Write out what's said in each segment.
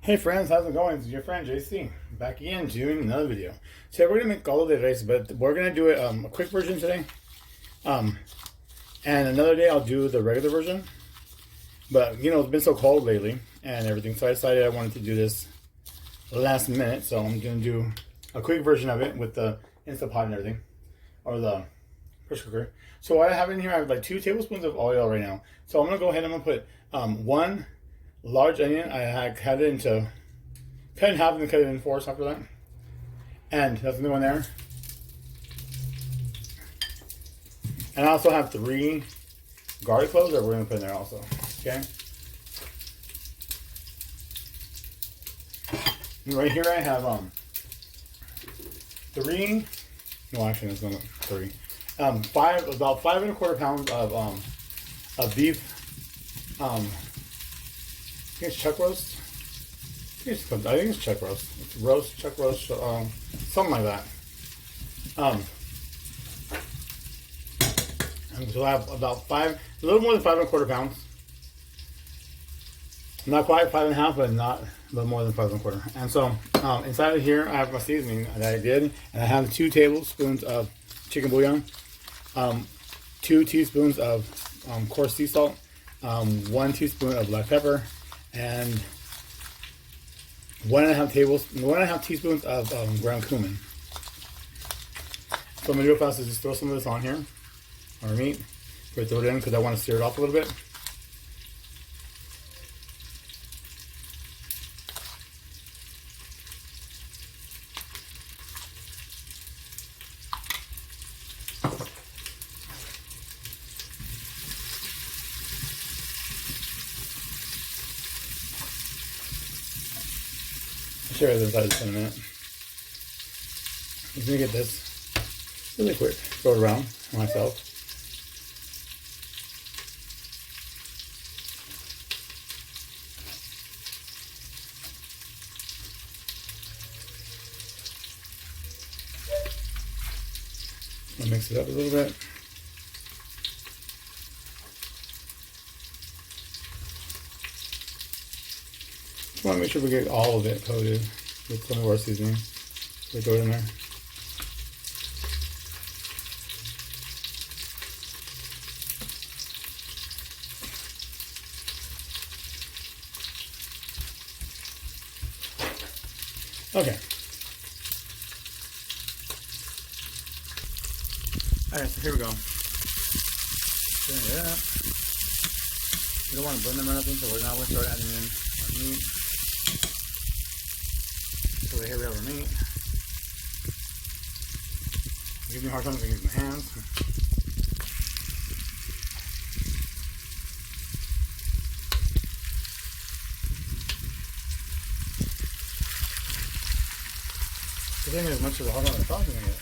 Hey friends, how's it going? It's your friend JC back again doing another video. Today we're gonna make caldo de res, but we're gonna do it a quick version today. Um, and another day I'll do the regular version. But you know it's been so cold lately and everything, so I decided I wanted to do this last minute. So I'm gonna do a quick version of it with the Instant Pot and everything, or the pressure cooker. So what I have in here, I have like 2 tablespoons of oil right now. So I'm gonna go ahead and I'm gonna put one large onion. I cut it in half and then cut it in 4 after that. And that's the new one there. And I also have 3 garlic cloves that we're gonna put in there also. Okay. And right here I have 3. No, actually that's not 3. About 5 1/4 pounds of beef. I think it's chuck roast. I think it's chuck roast. It's chuck roast, something like that. And so I have about a little more than 5 1/4 pounds. Not quite 5 1/2, but more than 5 1/4. And so inside of here I have my seasoning that I did, and I have 2 tablespoons of chicken bouillon, 2 teaspoons of coarse sea salt, 1 teaspoon of black pepper, and 1 1/2 teaspoons of ground cumin. So I'm gonna do it fast is just throw some of this on here, our meat. Throw it in because I want to stir it off a little bit. I'll share this inside just in a minute. I'm gonna get this really quick. Throw it around myself. I'll mix it up a little bit. Just want to make sure we get all of it coated with some of our seasoning. So we throw it in there. Okay. Alright, so here we go. Turn it up. We don't want to burn them or nothing, so we're now going to start adding in our meat. So here we have our meat. Give me a hard time to use my hands. This ain't as much as a hard one as I thought I was going to get.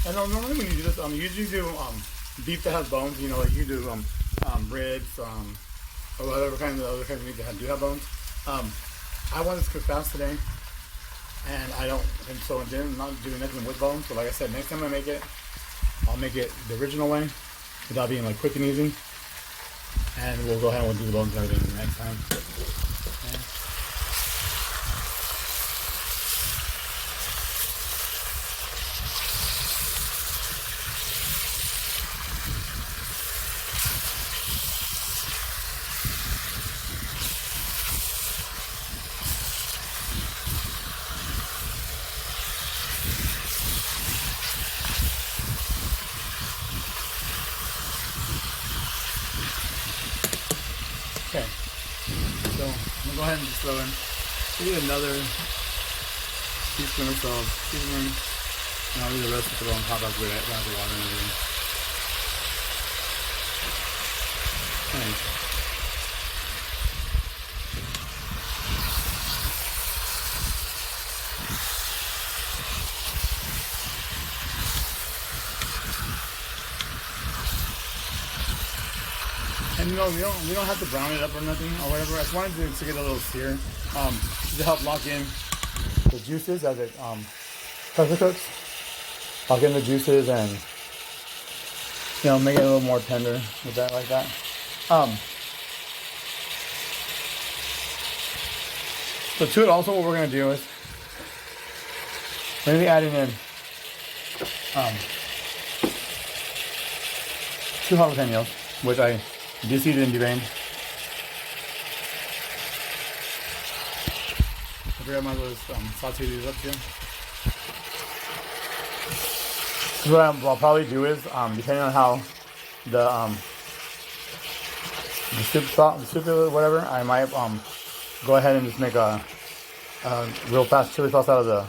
And normally when you do this, you usually do beef that has bones. You know, like you do ribs, or whatever kind of other kinds of meat that do have bones. I wanted to cook fast today, and so I'm not doing nothing with bones. So like I said, next time I make it, I'll make it the original way, without being like quick and easy. And we'll go ahead and we'll do the bones and everything next time. Okay. Okay, so I'm going to go ahead and just throw in maybe another teaspoon or so of seasoning, and I'll leave the rest to throw on top after we add the water and everything. Okay. And you know, we don't have to brown it up or nothing or whatever. I just wanted to get a little sear, to help lock in the juices as it pressure cooks. Lock in the juices and make it a little more tender with that like that. So to it also, what we're gonna do is we're gonna be adding in 2 jalapeños, which I de-seeded and deveined. I forgot my little saute these up too. So what I'll probably do is, depending on how the soup or whatever, I might go ahead and just make a real fast chili sauce out of the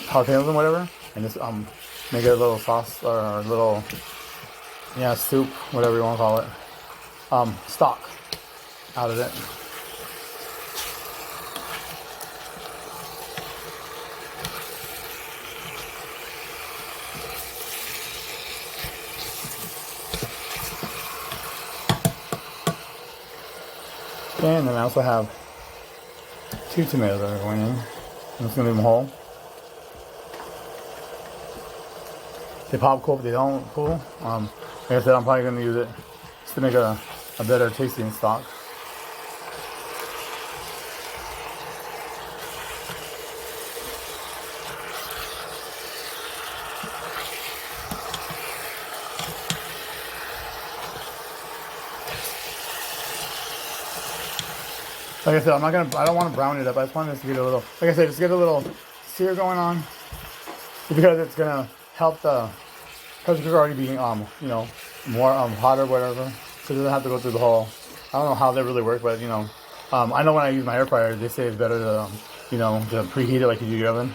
jalapenos and whatever, and just make it a little sauce or a little soup, whatever you want to call it, stock out of it. And then I also have 2 tomatoes that are going in. I'm just going to leave them whole. They pop cool, but they don't cool. Like I said, I'm probably going to use it just to make a better tasting stock. Like I said, I don't want to brown it up. I just want this to get a little, like I said, just get a little sear going on, because it's gonna help because it's already being, more hot or whatever, so it doesn't have to go through the whole. I don't know how they really work, but I know when I use my air fryer, they say it's better to, to preheat it like you do your oven.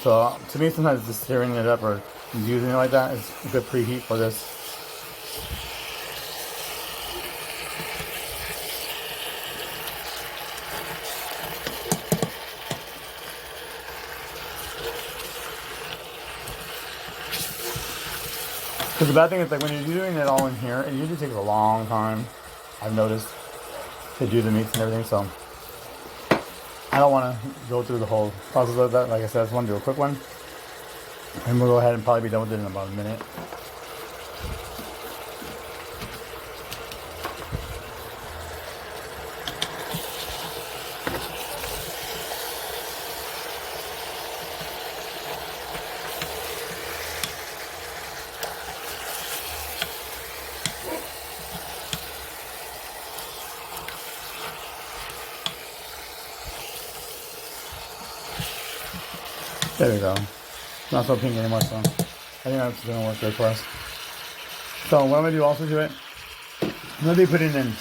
So to me, sometimes just searing it up or using it like that is a good preheat for this. Because the bad thing is, like, when you're doing it all in here, it usually takes a long time, I've noticed, to do the meats and everything, so I don't want to go through the whole process of that. Like I said, I just want to do a quick one, and we'll go ahead and probably be done with it in about a minute. There we go. It's not so pink anymore, so I think that's going to work good for us. So what I'm going to do also to it, I'm going to be putting in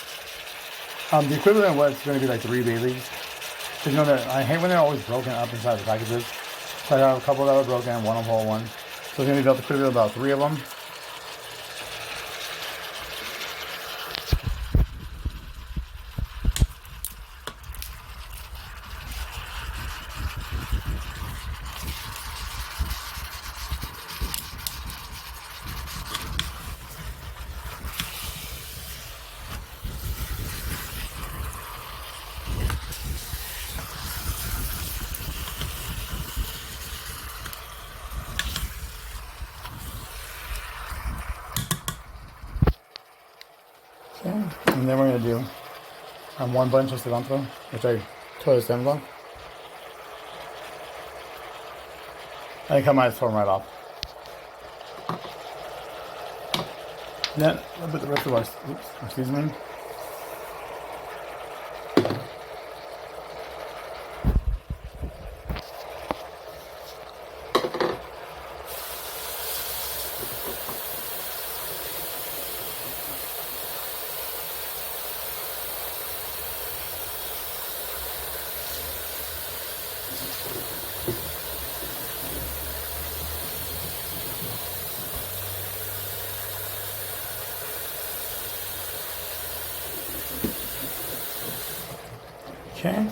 the equivalent of what's going to be like 3 bay leaves. Because that I hate when they're always broken up inside the packages. So I have a couple that are broken and one of whole one. So it's going to be about the equivalent of about 3 of them. And then we're going to do 1 bunch of cilantro, which I tore the stems off. I think I might tore them right off. Then I'll put the rest of our seasoning. Okay.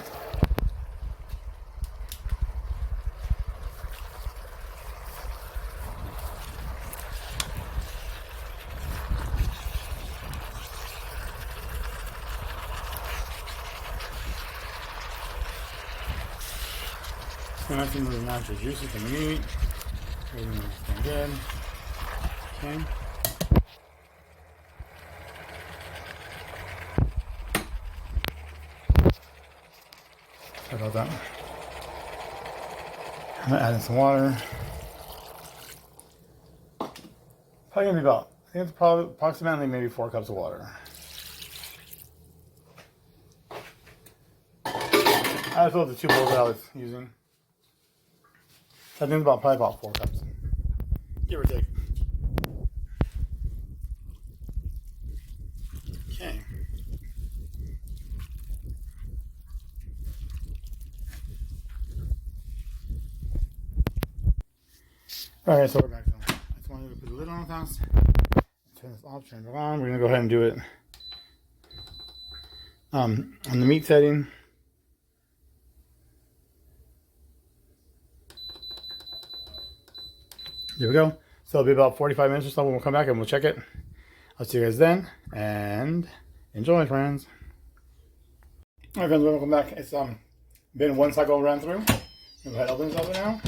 So nothing really nice or juicy for the meat. Everything's good. Okay. Sorry about that. I'm gonna add in some water. Probably gonna be about, I think it's probably approximately maybe 4 cups of water. I filled the 2 bowls that I was using. So I think it's probably about 4 cups, give or take. Okay. Alright, so we're back now. I just wanted to put the lid on fast. Turn this off, turn it on. We're gonna go ahead and do it on the meat setting. There we go. So it'll be about 45 minutes or so when we'll come back and we'll check it. I'll see you guys then, and enjoy, friends. Alright, friends, welcome back. It's been 1 cycle ran through. Go ahead and open this up now.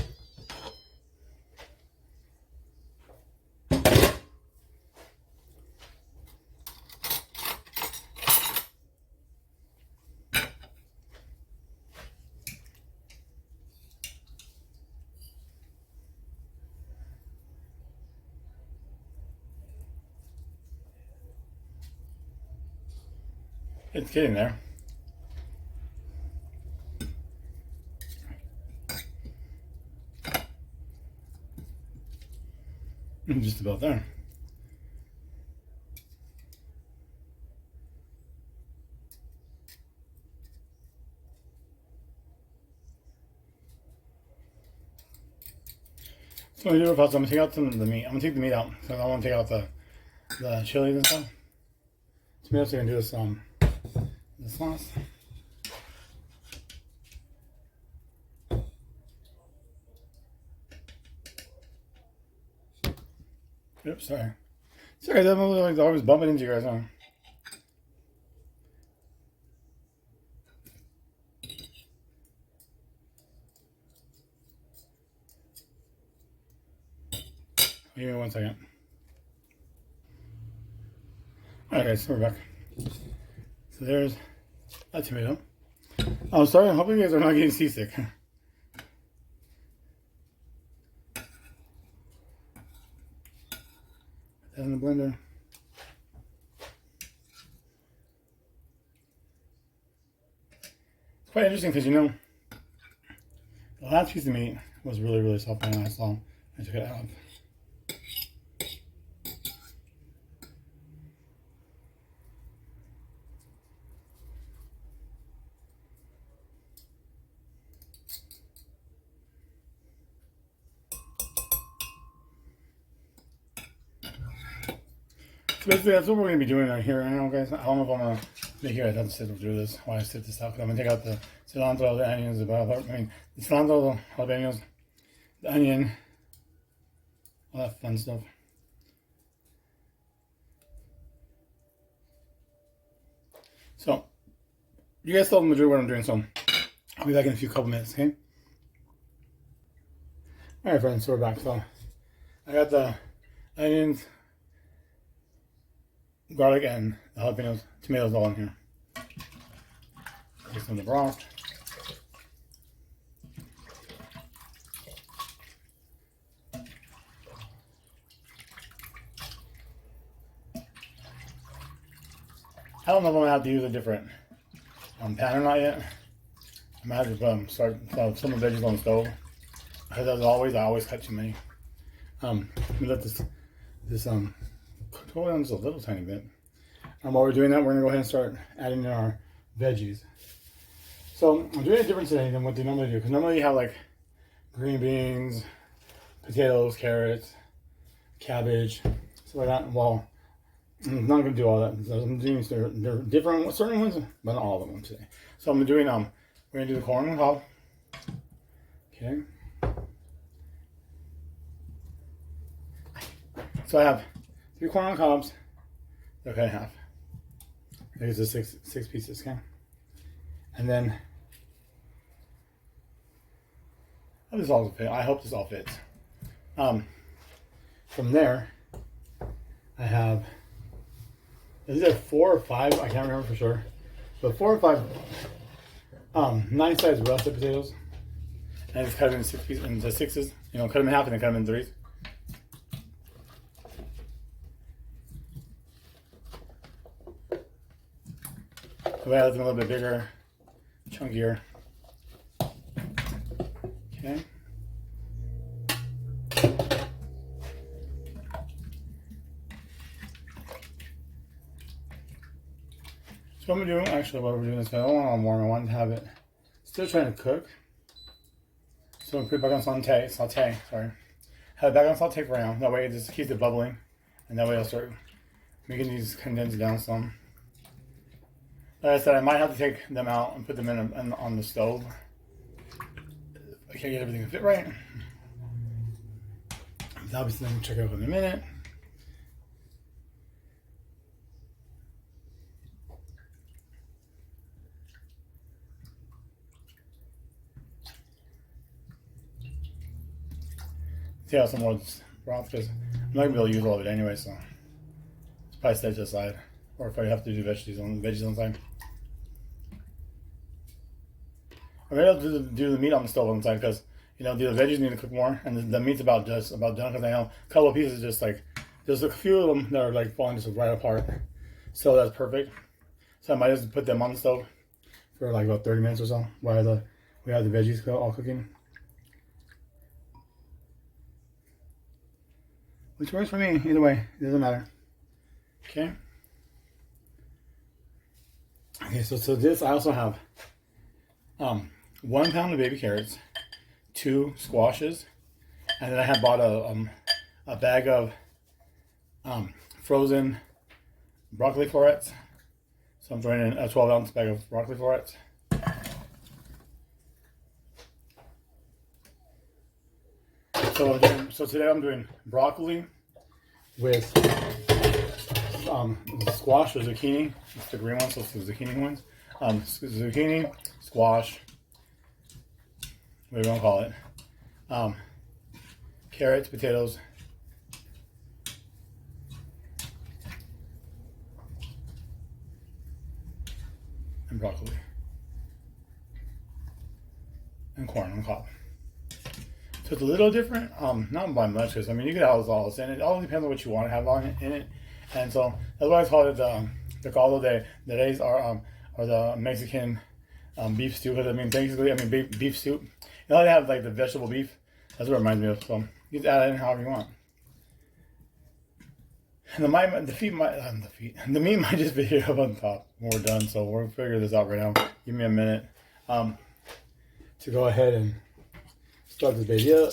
It's getting there. I'm just about there. So I'm gonna do it first. I'm gonna take out some of the meat. I'm gonna take the meat out. So I want to take out the chilies and stuff. So maybe I'm gonna do this this sauce. Oops, sorry. Sorry, I'm always bumping into you guys, huh? Give me 1 second. Alright guys, so we're back. So there's a tomato. Oh, sorry, I hope you guys are not getting seasick. Put that in the blender. It's quite interesting because, you know, the last piece of meat was really, really soft when I saw. I took it out. So basically, that's what we're going to be doing right here. I know, guys. I don't know if I'm going to make you guys have to sit through this while I sit this out. Because I'm going to take out the cilantro, the onions, the cilantro, the jalapeños, the onion, all that fun stuff. So, you guys saw the majority of what I'm doing, so I'll be back in a couple minutes, okay? Alright, friends, so we're back. So, I got the onions, garlic, and the jalapenos, tomatoes all in here. Get some of the broth. I don't know if I'm going to have to use a different pan or not yet. I might have to start some of the veggies on the stove. Because as always, I always cut too many. Let me let this cool down just a little tiny bit. While we're doing that, we're going to go ahead and start adding in our veggies. So I'm doing it different today than what they normally do. Because normally you have like green beans, potatoes, carrots, cabbage, stuff like that. Well, I'm not going to do all that. So I'm doing they're different, certain ones, but not all of them today. So I'm doing we're going to do the corn on the cob. Okay. So I have 3 corn on cobs. They're cut in half. There's the six pieces, okay? And then I hope this all fits. From there, I have, is it 4 or 5? I can't remember for sure. But 4 or 5 Nice sized russet potatoes. And just cut them into sixes. You know, cut them in half and then cut them in threes. So that them a little bit bigger, chunkier. Okay. So what I'm doing, actually, what we're doing is I don't want it on warm. I want to have it still trying to cook. So I'm put it back on saute. Sorry, have it back on saute for now. That way it just keeps it bubbling, and that way I'll start making these condense down some. Like I said, I might have to take them out and put them in on the stove. I can't get everything to fit right. Obviously, I'm gonna check it out in a minute. Take out some more broth because I'm not gonna be able to use all of it anyway, so it's probably set to the side. Or if I have to do veggies on the side. I'm gonna do the meat on the stove on the side because you know the veggies need to cook more, and the meat's about done because I know a couple of pieces just like there's a few of them that are like falling just right apart. So that's perfect. So I might just put them on the stove for like about 30 minutes or so while we have the veggies all cooking. Which works for me, either way, it doesn't matter. Okay. Okay, so this I also have 1 pound of baby carrots, 2 squashes, and then I had bought a bag of frozen broccoli florets. So I'm throwing in a 12-ounce bag of broccoli florets. So today I'm doing broccoli with squash or zucchini. It's the green ones, so it's the zucchini ones. Zucchini, squash, whatever you want to call it. Carrots, potatoes, and broccoli, and corn on top. So it's a little different, not by much, because I mean you can have all this in it. It all depends on what you want to have on it in it, and so that's why I call it the caldo de res or the Mexican beef stew. Because I mean basically, beef soup. You know they have like the vegetable beef. That's what it reminds me of. So you can add it in however you want. And the meat might just be here up on top when we're done. So we'll figure this out right now. Give me a minute to go ahead and start this baby up.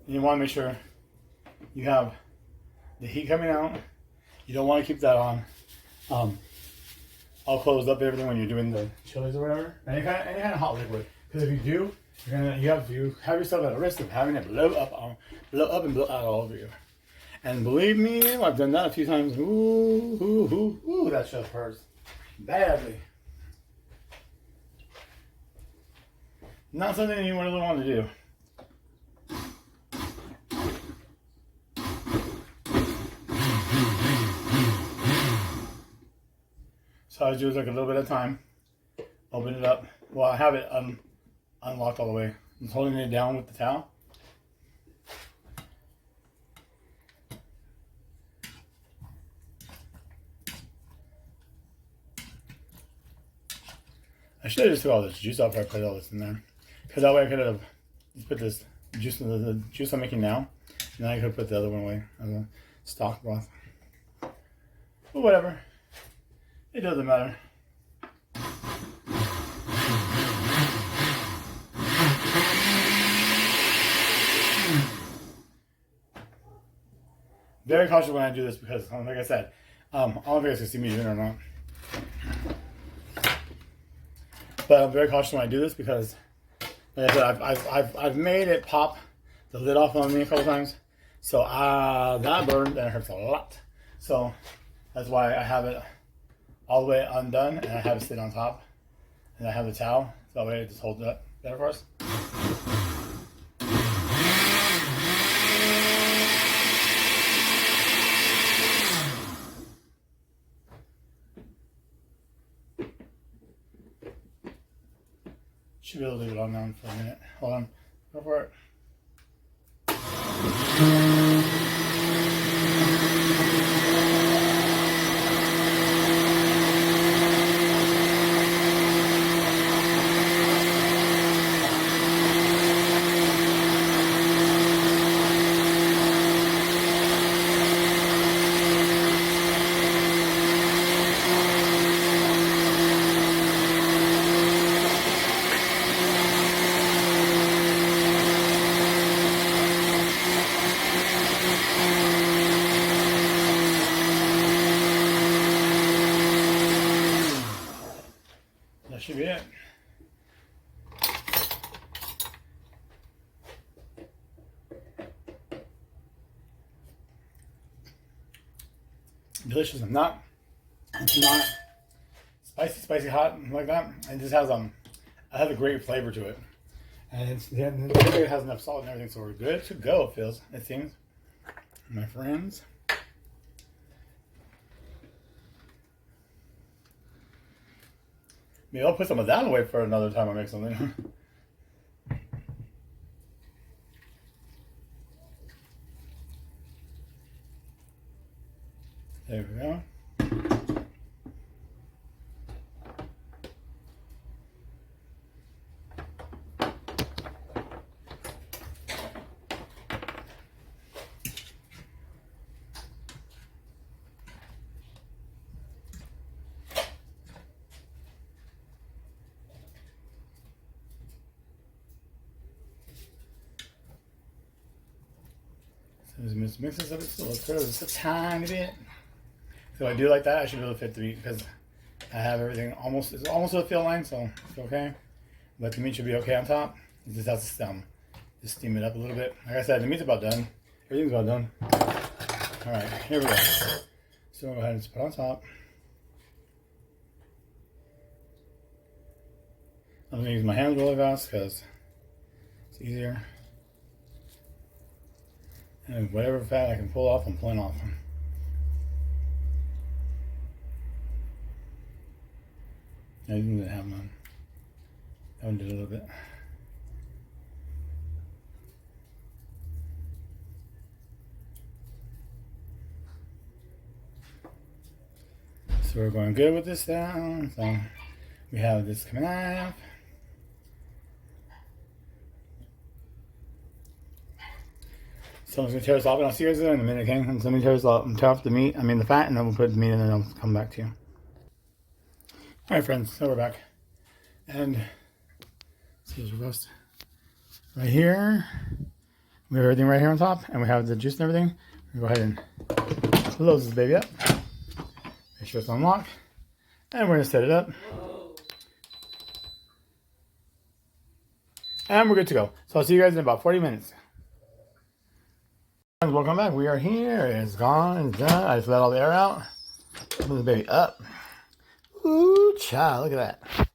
And you want to make sure you have the heat coming out. You don't want to keep that on all closed up everything when you're doing the chilies or whatever. Any kind of hot liquid. Because if you do, you have yourself at a risk of having it blow up and blow out all over you. And believe me, I've done that a few times. Ooh, that stuff hurts badly. Not something you really want to do. So I do like a little bit of time. Open it up. Well, I have it unlocked all the way. I'm holding it down with the towel. I should have just took all this juice out before I put all this in there. Because that way I could have put this juice, the juice I'm making now, and then I could have put the other one away as a stock broth. But whatever. It doesn't matter. Very cautious when I do this because, like I said, I don't know if you guys can see me doing it or not. But I'm very cautious when I do this because, like I said, I've made it pop the lid off on me a couple times. So that burned and it hurts a lot. So that's why I have it all the way undone and I have it sit on top. And I have the towel So that way it just holds it up better for us. Should be able to leave it on now for a minute. Hold on. Go for it. That should be it. Delicious. It's not spicy hot like that. It just has it has a great flavor to it, and it has enough salt and everything, so we're good to go. It seems, my friends. Maybe I'll put some of that away for another time I make something. There we go. So just mix this up just a tiny bit. So I do like that. I should be able to fit 3 because I have everything almost. It's almost a fill line, so it's okay. But the meat should be okay on top. It just has to just steam it up a little bit. Like I said, the meat's about done. Everything's about done. All right, here we go. So I'll go ahead and just put it on top. I'm gonna use my hands really fast because it's easier. And whatever fat I can pull off, I'm pulling off. I didn't have none. That one did a little bit. So we're going good with this now. So we have this coming up. So I'm just gonna tear this off, and I'll see you guys in a minute, okay? So let me tear off the meat, the fat, and then we'll put the meat in, and then I'll come back to you. All right, friends, so we're back. And see this roast right here. We have everything right here on top, and we have the juice and everything. We'll go ahead and close this baby up. Make sure it's unlocked. And we're gonna set it up. And we're good to go. So I'll see you guys in about 40 minutes. Welcome back. We are here. It's gone. It's done. I just let all the air out. Move the baby up. Ooh, child. Look at that.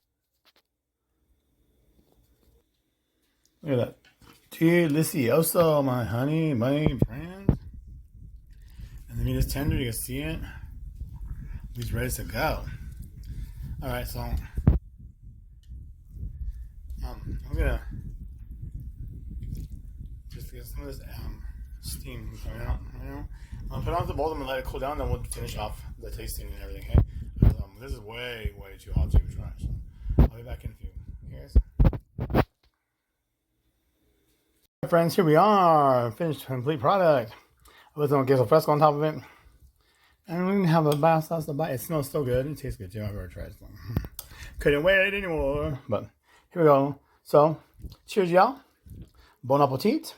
Look at that. Delicioso, my honey, bunny friends. And the meat is tender. You can see it. He's ready to go. All right, so I'm gonna just get some of this steam coming out. I'll put it on the bowl and let it cool down. Then we'll finish off the tasting and everything. Okay? This is way too hot to try. So I'll be back in a few. Guys. Hi friends, here we are. Finished complete product. I was gonna get some fresco on top of it. And we're gonna have a bath sauce to bite. It smells so good. It tastes good too. I've already tried it. Couldn't wait anymore. But here we go. So, cheers, y'all. Bon appetit.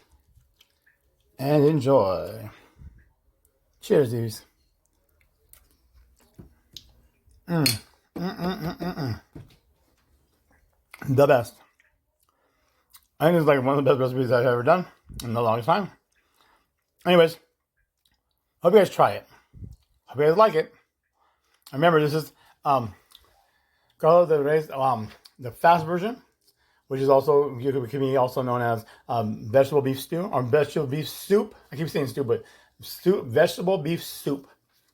And enjoy. Cheers, dudes. The best. I think it's like one of the best recipes I've ever done in the longest time. Anyways, hope you guys try it. Hope you guys like it. Remember, this is Caldo de res, the fast version. which is also can be also known as vegetable beef stew or vegetable beef soup. I keep saying stew, but vegetable beef soup,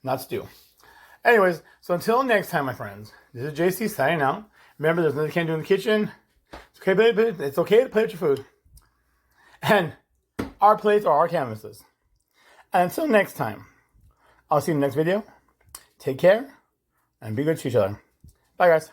not stew. Anyways, so until next time, my friends, this is JC signing out. Remember, there's nothing you can't do in the kitchen. It's okay to play with your food. And our plates are our canvases. And until next time, I'll see you in the next video. Take care and be good to each other. Bye, guys.